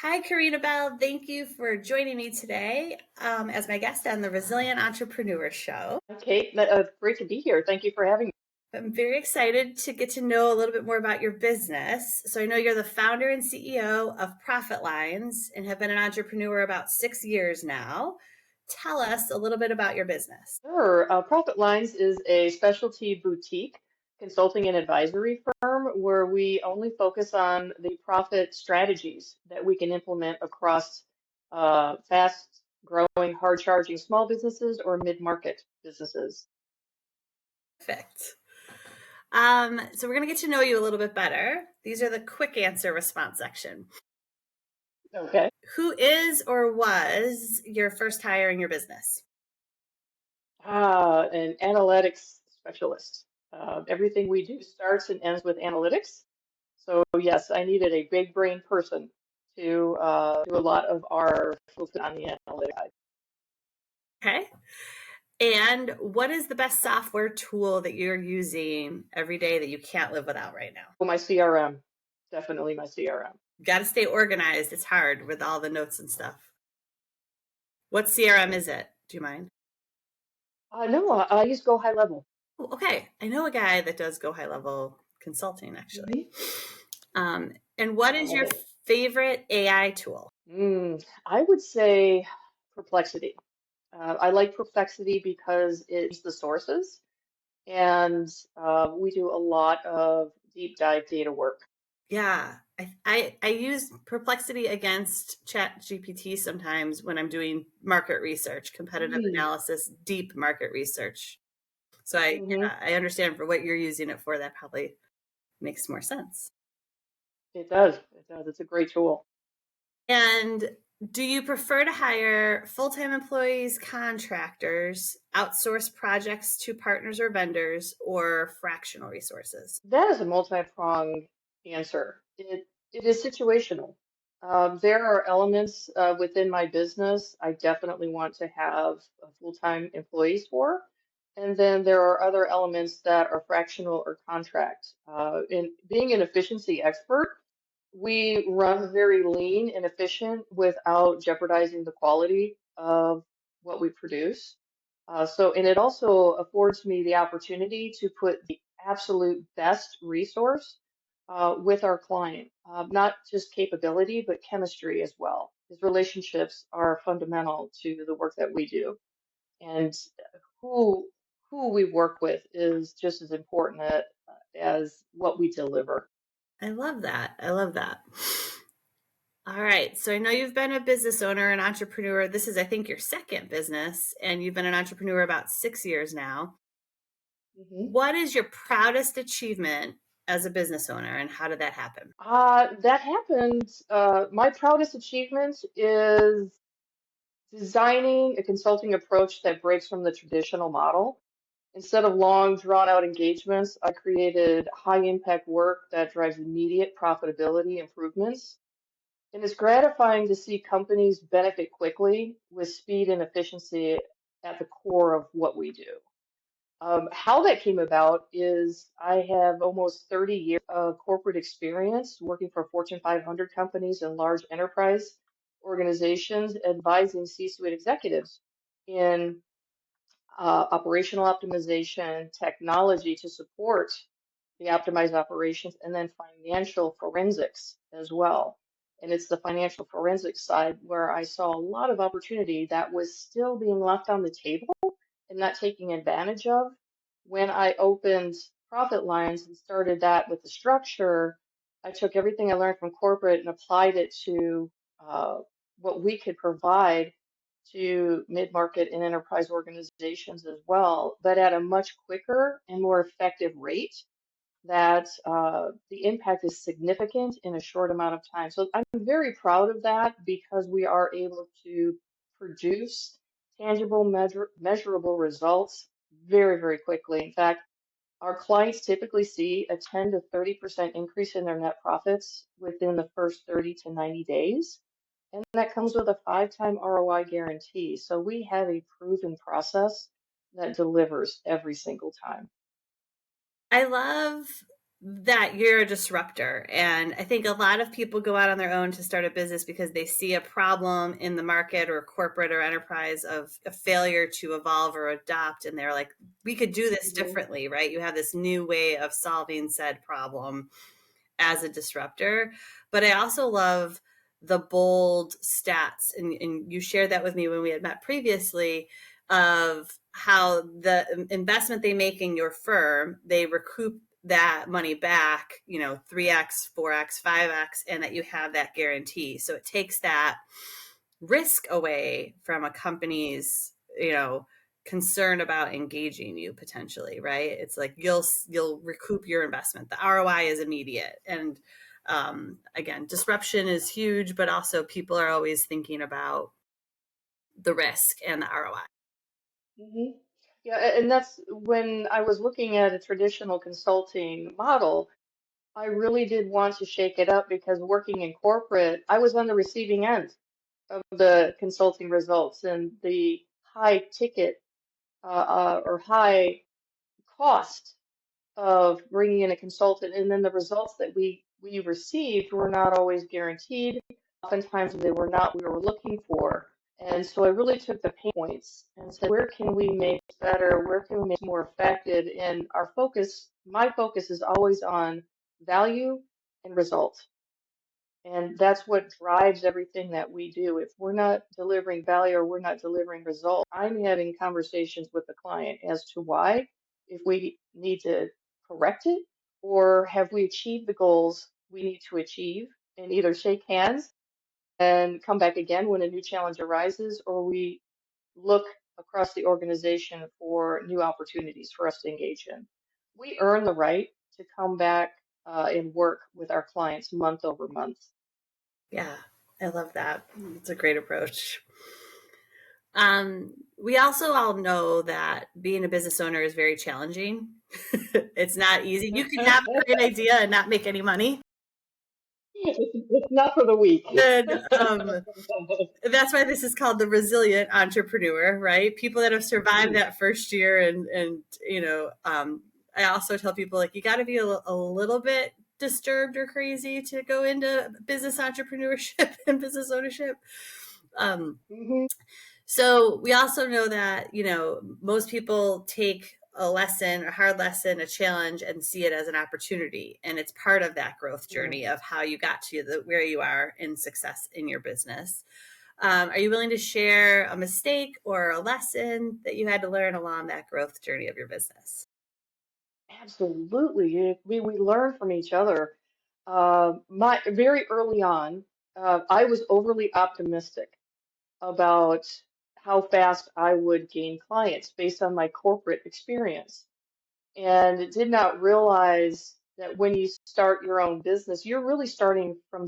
Hi, Karena Bell. Thank you for joining me today as my guest on the Resilient Entrepreneur Show. Hi, Kate. Great to be here. Thank you for having me. I'm very excited to get to know a little bit more about your business. So I know you're the founder and CEO of Profitlines and have been an entrepreneur about 6 years now. Tell us a little bit about your business. Sure. Profitlines is a specialty boutique consulting and advisory firm where we only focus on the profit strategies that we can implement across fast-growing, hard-charging small businesses or mid-market businesses. Perfect. So we're going to get to know you a little bit better. These are the quick answer response section. Okay. Who is or was your first hire in your business? An analytics specialist. Everything we do starts and ends with analytics. So yes, I needed a big brain person to do a lot of our focus on the analytics side. Okay. And what is the best software tool that you're using every day that you can't live without right now? Well, my CRM, definitely my CRM. Got to stay organized. It's hard with all the notes and stuff. What CRM is it? Do you mind? No, I use Go High Level. Oh, okay. I know a guy that does go high level consulting actually. And what is your favorite AI tool? I would say Perplexity. I like Perplexity because it's the sources, and we do a lot of deep dive data work. Yeah, I use Perplexity against Chat GPT sometimes when I'm doing market research, competitive Mm. analysis, deep market research. So hmm I understand for what you're using it for, that probably makes more sense. It does. It does. It's a great tool. And do you prefer to hire full-time employees, contractors, outsource projects to partners or vendors, or fractional resources? That is a multi-pronged answer. It is situational. There are elements within my business I definitely want to have full-time employees for, and then there are other elements that are fractional or contract. In being an efficiency expert, we run very lean and efficient without jeopardizing the quality of what we produce. And it also affords me the opportunity to put the absolute best resource with our client, not just capability, but chemistry as well. Because relationships are fundamental to the work that we do, and who who we work with is just as important as what we deliver. I love that. I love that. All right. So I know you've been a business owner, an entrepreneur. This is, I think, your second business, and you've been an entrepreneur about 6 years now. Mhm. What is your proudest achievement as a business owner, and how did that happen? That happened. My proudest achievement is designing a consulting approach that breaks from the traditional model. Instead of long, drawn out engagements, I created high impact work that drives immediate profitability improvements. And it's gratifying to see companies benefit quickly with speed and efficiency at the core of what we do. How that came about is I have almost 30 years of corporate experience working for Fortune 500 companies and large enterprise organizations, advising C-suite executives in operational optimization, technology to support the optimized operations, and then financial forensics as well. And it's the financial forensics side where I saw a lot of opportunity that was still being left on the table and not taking advantage of. When I opened Profit Lines and started that with the structure, I took everything I learned from corporate and applied it to what we could provide to mid-market and enterprise organizations as well, but at a much quicker and more effective rate that the impact is significant in a short amount of time. So I'm very proud of that because we are able to produce tangible, measurable results very, very quickly. In fact, our clients typically see a 10 to 30% increase in their net profits within the first 30 to 90 days. And that comes with a 5-time ROI guarantee. So we have a proven process that delivers every single time. I love that you're a disruptor. And I think a lot of people go out on their own to start a business because they see a problem in the market or corporate or enterprise of a failure to evolve or adopt. And they're like, we could do this Hmm. differently, right? You have this new way of solving said problem as a disruptor. But I also love the bold stats. And you shared that with me when we had met previously of how the investment they make in your firm, they recoup that money back, 3x, 4x, 5x, and that you have that guarantee. So it takes that risk away from a company's, concern about engaging you potentially, right? It's like you'll recoup your investment. The ROI is immediate. And again, disruption is huge, but also people are always thinking about the risk and the ROI. Hmm. Yeah, and that's when I was looking at a traditional consulting model. I really did want to shake it up because working in corporate, I was on the receiving end of the consulting results and the high ticket or high cost of bringing in a consultant, and then the results that we received were not always guaranteed. Oftentimes they were not what we were looking for. And so I really took the pain points and said, where can we make it better? Where can we make it more effective? And our focus, my focus is always on value and result. And that's what drives everything that we do. If we're not delivering value or we're not delivering results, I'm having conversations with the client as to why, if we need to correct it, or have we achieved the goals we need to achieve, and either shake hands and come back again when a new challenge arises, or we look across the organization for new opportunities for us to engage in. We earn the right to come back and work with our clients month over month. Yeah, I love that. It's a great approach. We also all know that being a business owner is very challenging. It's not easy. You can have a great idea and not make any money. It's not for the weak. And that's why this is called the resilient entrepreneur, right? People that have survived Mhm. that first year, and I also tell people like you got to be a little bit disturbed or crazy to go into business entrepreneurship and business ownership. Um, Mhm. So we also know that, most people take a lesson, a hard lesson, a challenge, and see it as an opportunity. And it's part of that growth Mm. journey of how you got to where you are in success in your business. Are you willing to share a mistake or a lesson that you had to learn along that growth journey of your business? Absolutely. We learn from each other. My very early on, I was overly optimistic about how fast I would gain clients based on my corporate experience, and did not realize that when you start your own business, you're really starting from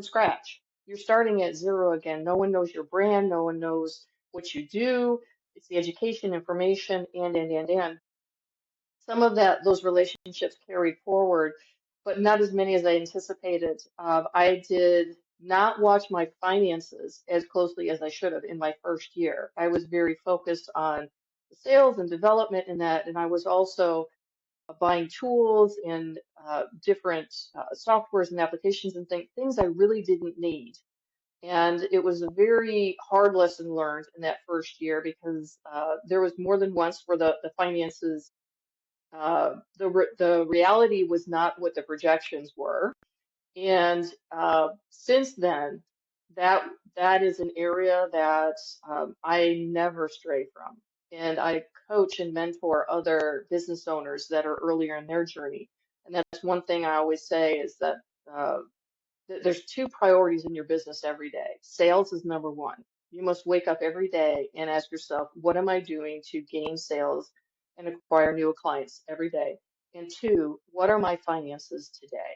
scratch. You're starting at zero again. No one knows your brand. No one knows what you do. It's the education, information, and. Some of those relationships carried forward, but not as many as I anticipated. I did not watch my finances as closely as I should have in my first year. I was very focused on the sales and development in that, and I was also buying tools and different softwares and applications and things I really didn't need. And it was a very hard lesson learned in that first year because there was more than once where the finances the reality was not what the projections were. And since then, that that is an area that I never stray from. And I coach and mentor other business owners that are earlier in their journey. And that's one thing I always say is that uh, there's two priorities in your business every day. Sales is number one. You must wake up every day and ask yourself, what am I doing to gain sales and acquire new clients every day? And two, what are my finances today?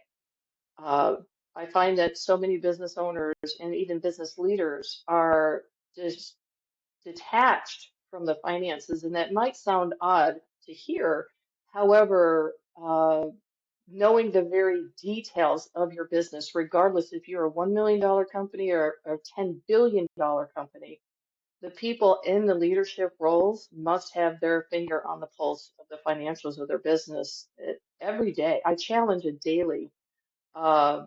Uh, I find that so many business owners and even business leaders are just detached from the finances, and that might sound odd to hear. However, knowing the very details of your business, regardless if you're a $1 million company or a $10 billion company, the people in the leadership roles must have their finger on the pulse of the financials of their business every day. I challenge a daily uh,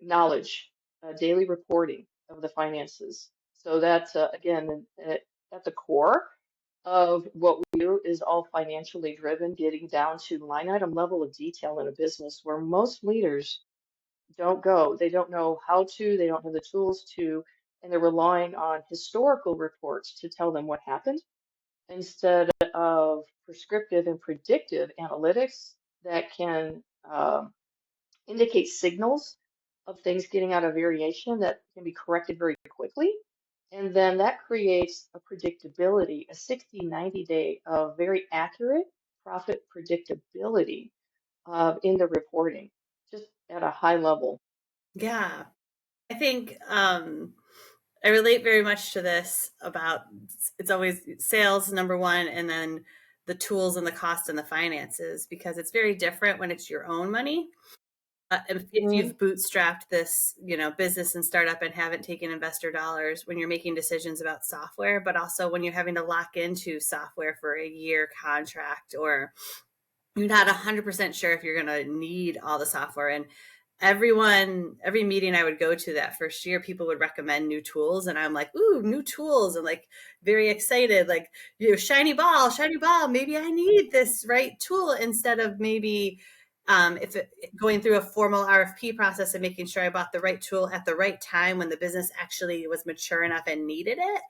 knowledge, daily reporting of the finances. So that's again at the core of what we do is all financially driven, getting down to line item level of detail in a business where most leaders don't go. They don't know how to, they don't have the tools to, and they're relying on historical reports to tell them what happened instead of prescriptive and predictive analytics that can indicate signals of things getting out of variation that can be corrected very quickly. And then that creates a predictability, a 60, 90-day of very accurate profit predictability in the reporting, just at a high level. Yeah. I think I relate very much to this about it's always sales number one and then the tools and the cost and the finances because it's very different when it's your own money. If Mhm. you've bootstrapped this, business and startup and haven't taken investor dollars when you're making decisions about software, but also when you're having to lock into software for a year contract or you're not 100% sure if you're going to need all the software. And every meeting I would go to that first year, people would recommend new tools. And I'm like, ooh, new tools. And like very excited, like, shiny ball, shiny ball. Maybe I need this right tool instead of maybe if going through a formal RFP process and making sure I bought the right tool at the right time when the business actually was mature enough and needed it.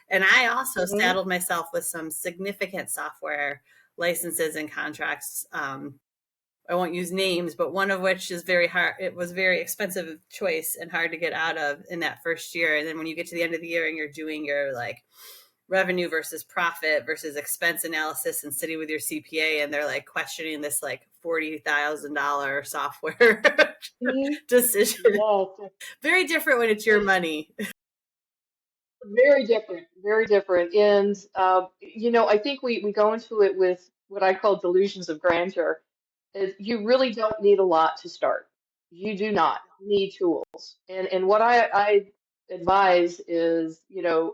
And I also Mhm. saddled myself with some significant software licenses and contracts. I won't use names, but one of which is very hard. It was very expensive choice and hard to get out of in that first year. And then when you get to the end of the year and you're doing your like revenue versus profit versus expense analysis and sitting with your CPA and they're like questioning this like $40,000 software Mhm. decision. Yes, Very different when it's your it's money. very different, very different. And I think we go into it with what I call delusions of grandeur. Is you really don't need a lot to start. You do not need tools. And what I advise is,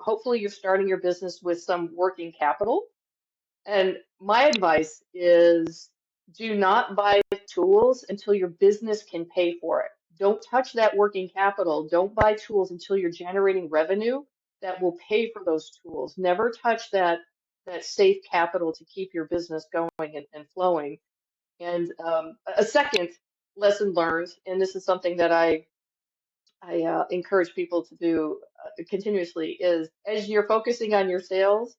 hopefully you're starting your business with some working capital. And my advice is do not buy tools until your business can pay for it. Don't touch that working capital. Don't buy tools until you're generating revenue that will pay for those tools. Never touch that safe capital to keep your business going and flowing. And a second lesson learned, and this is something that I encourage people to do continuously, is as you're focusing on your sales,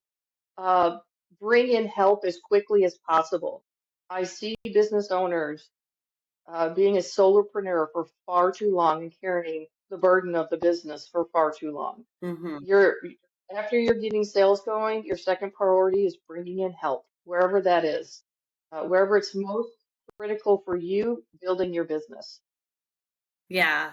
uh, bring in help as quickly as possible. I see business owners being a solopreneur for far too long and carrying the burden of the business for far too long. Mm-hmm. You're After you're getting sales going, your second priority is bringing in help, wherever that is, wherever it's most critical for you building your business. Yeah,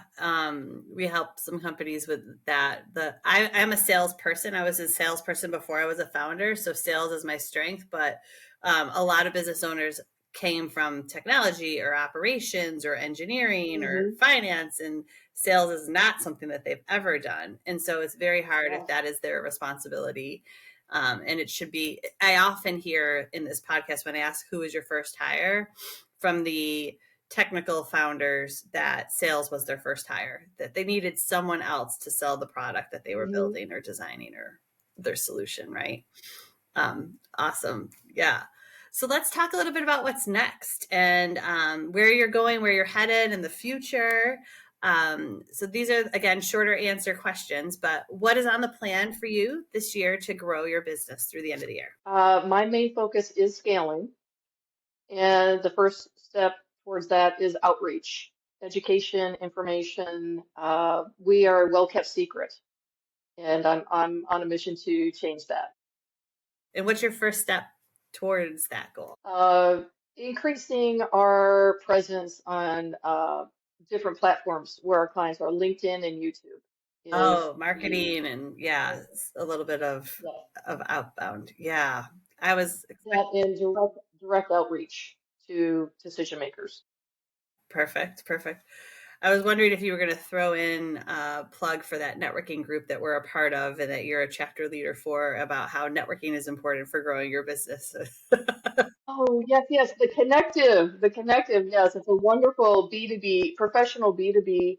we help some companies with that. I'm a salesperson. I was a salesperson before I was a founder, so sales is my strength. But a lot of business owners came from technology or operations or engineering or Hmm. finance, and sales is not something that they've ever done. And so it's very hard if Yeah. that is their responsibility. And it should be. I often hear in this podcast when I ask who was your first hire from the technical founders that sales was their first hire, that they needed someone else to sell the product that they were Hmm. building or designing or their solution, right? Awesome. Yeah. So let's talk a little bit about what's next and where you're going, where you're headed in the future. So these are, again, shorter answer questions, but what is on the plan for you this year to grow your business through the end of the year? My main focus is scaling. And the first step towards that is outreach, education, information. We are a well-kept secret, and I'm on a mission to change that. And what's your first step towards that goal? Uh, Increasing our presence on different platforms where our clients are, LinkedIn and YouTube is Oh, the marketing and yeah, a little bit yeah, of outbound. Yeah. I was that and direct outreach to decision makers. perfect, perfect. I was wondering if you were going to throw in a plug for that networking group that we're a part of and that you're a chapter leader for about how networking is important for growing your business. Oh, yes, yes, the connective, yes, it's a wonderful B2B, professional B2B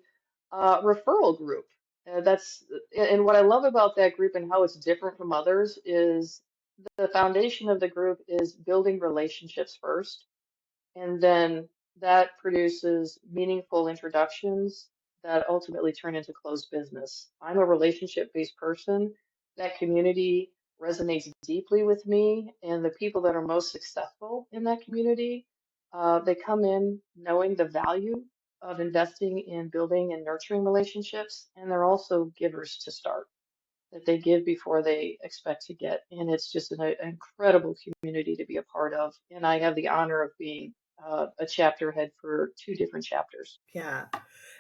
referral group. And what I love about that group and how it's different from others is the foundation of the group is building relationships first. And then that produces meaningful introductions that ultimately turn into closed business. I'm a relationship-based person. That community resonates deeply with me, and the people that are most successful in that community, they come in knowing the value of investing in building and nurturing relationships, and they're also givers to start that they give before they expect to get. And it's just an incredible community to be a part of. And I have the honor of being a chapter head for two different chapters. Yeah.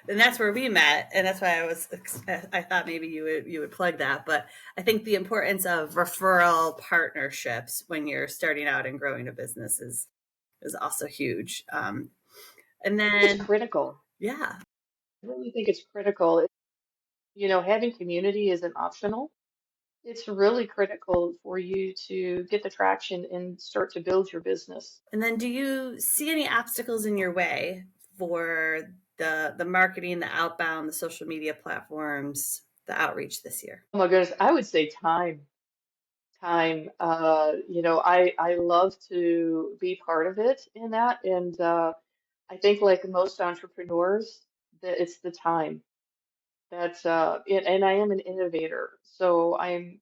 And that's where we met, and that's why I thought maybe you would plug that. But I think the importance of referral partnerships when you're starting out and growing a business is also huge. And I think it's then critical. yeah, I really think it's critical. You know, having community isn't optional. It's really critical for you to get the traction and start to build your business. and then do you see any obstacles in your way for the marketing, the outbound, the social media platforms, the outreach this year? Oh my goodness, I would say time. Time. You know, I love to be part of it in that, and I think like most entrepreneurs, that it's the time. And I am an innovator, so I'm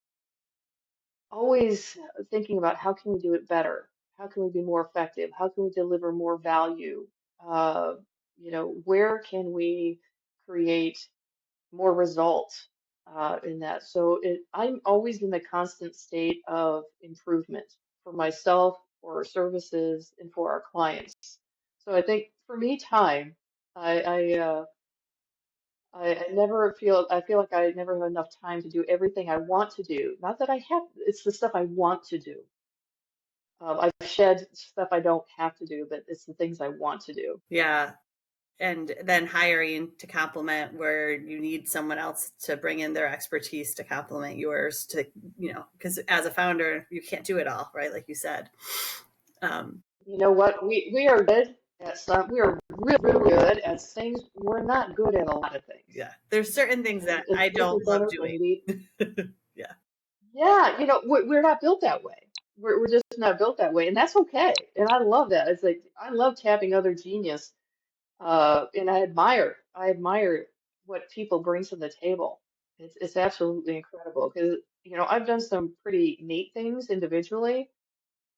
always thinking about how can we do it better? How can we be more effective? How can we deliver more value? Uh, you know, where can we create more results in that? I'm always in the constant state of improvement for myself, for our services, and for our clients. So I think for me, time. I, I uh, I never feel I feel like I never have enough time to do everything I want to do. Not that I have, it's the stuff I want to do. I've shed stuff I don't have to do, but it's the things I want to do. Yeah, and then hiring to complement where you need someone else to bring in their expertise to complement yours to, because as a founder you can't do it all, right, like you said. um, You know what? We are good at some, we are really, really good at things. We're not good at a lot of things. yeah, there's certain things that And I things are don't love better for doing. maybe. Yeah, Yeah, you know, we're not built that way. We're just not built that way, and that's okay. And I love that. It's like I love tapping other genius. And I admire what people bring to the table. It's absolutely incredible because, you know, I've done some pretty neat things individually.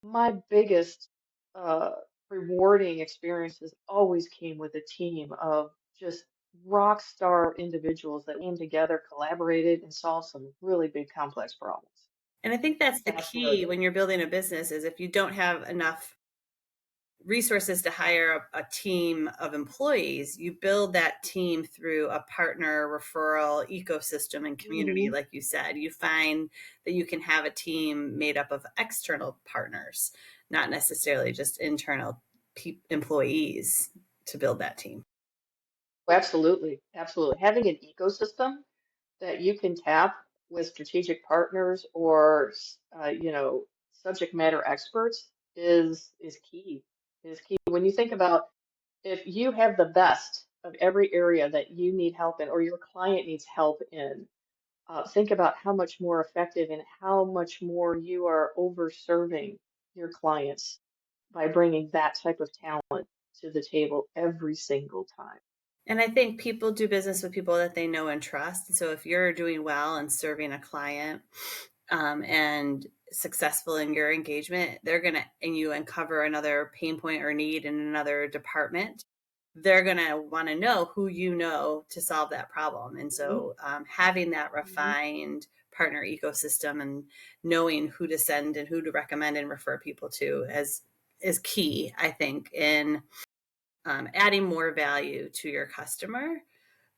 My biggest uh, rewarding experiences always came with a team of just rock star individuals that came together, collaborated, and solved some really big complex problems. and I think that's the That's where I key go. when you're building a business is if you don't have enough resources to hire a team of employees, you build that team through a partner referral ecosystem and community. Hmm. Like you said, you find that you can have a team made up of external partners, not necessarily just internal employees to build that team. Absolutely, absolutely. Having an ecosystem that you can tap with strategic partners or you know, subject matter experts is key. Is key. When you think about if you have the best of every area that you need help in or your client needs help in, think about how much more effective and how much more you are over serving your clients by bringing that type of talent to the table every single time. And I think people do business with people that they know and trust. So if you're doing well and serving a client, and successful in your engagement, they're going to, and you uncover another pain point or need in another department, they're going to want to know who you know to solve that problem. And Mhm. so having that Mhm. refined partner ecosystem and knowing who to send and who to recommend and refer people to is key, I think, in adding more value to your customer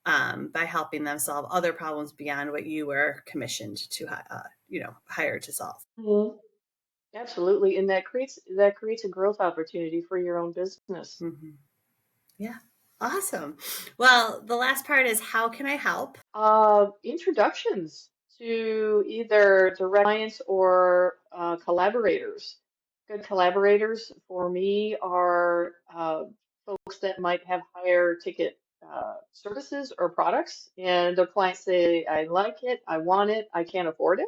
by helping them solve other problems beyond what you were commissioned to, hire to solve. Mhm. Absolutely, and that creates a growth opportunity for your own business. Hmm. Yeah. Awesome. Well, the last part is how can I help? Introductions to either direct clients or collaborators. Good collaborators for me are folks that might have higher ticket services or products, and their clients say, I like it, I want it, I can't afford it.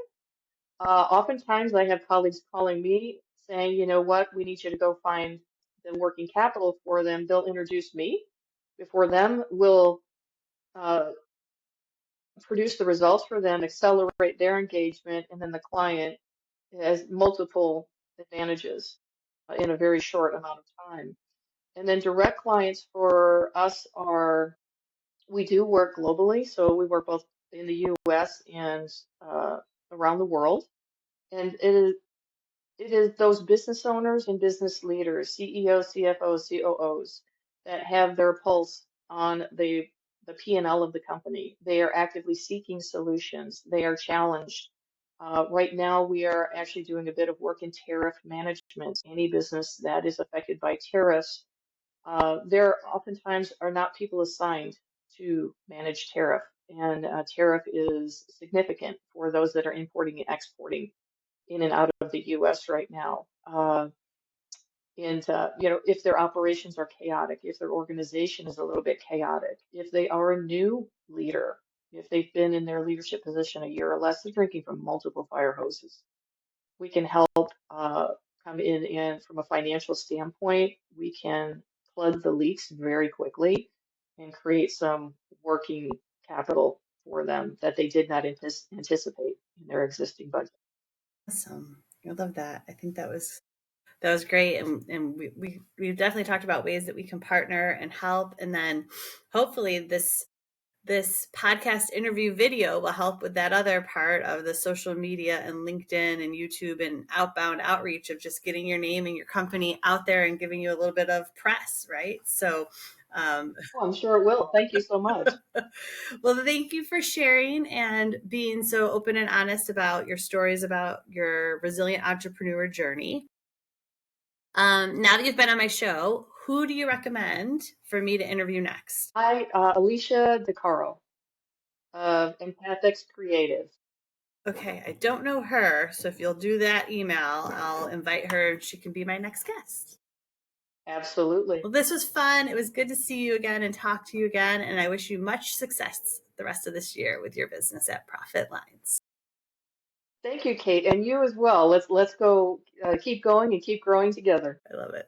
Oftentimes, I have colleagues calling me saying, you know what, we need you to go find the working capital for them. They'll introduce me before them. We'll uh, produce the results for them, accelerate their engagement, and then the client has multiple advantages in a very short amount of time. And then direct clients for us are, we do work globally, so we work both in the US and around the world. And it is those business owners and business leaders, CEOs, CFOs, COOs, that have their pulse on the P&L of the company. They are actively seeking solutions. They are challenged. Right now, we are actually doing a bit of work in tariff management. Any business that is affected by tariffs, there oftentimes are not people assigned to manage tariff, and tariff is significant for those that are importing and exporting in and out of the U.S. right now. You know, if their operations are chaotic, if their organization is a little bit chaotic, if they are a new leader, if they've been in their leadership position a year or less, they're drinking from multiple fire hoses. We can help come in, and from a financial standpoint, we can plug the leaks very quickly and create some working capital for them that they did not anticipate in their existing budget. Awesome. I love that. I think that was great. And we've definitely talked about ways that we can partner and help. And then hopefully this podcast interview video will help with that other part of the social media and LinkedIn and YouTube and outbound outreach of just getting your name and your company out there and giving you a little bit of press, right? So, um, Oh, I'm sure it will. Thank you so much. well, thank you for sharing and being so open and honest about your stories about your resilient entrepreneur journey. Now that you've been on my show, who do you recommend for me to interview next? Hi, Alicia DeCaro of Empathics Creative. Okay, I don't know her, so if you'll do that email, I'll invite her. She can be my next guest. Absolutely. Well, this was fun. It was good to see you again and talk to you again, and I wish you much success the rest of this year with your business at Profit Lines. Thank you, Kate, and you as well. Let's go keep going and keep growing together. I love it.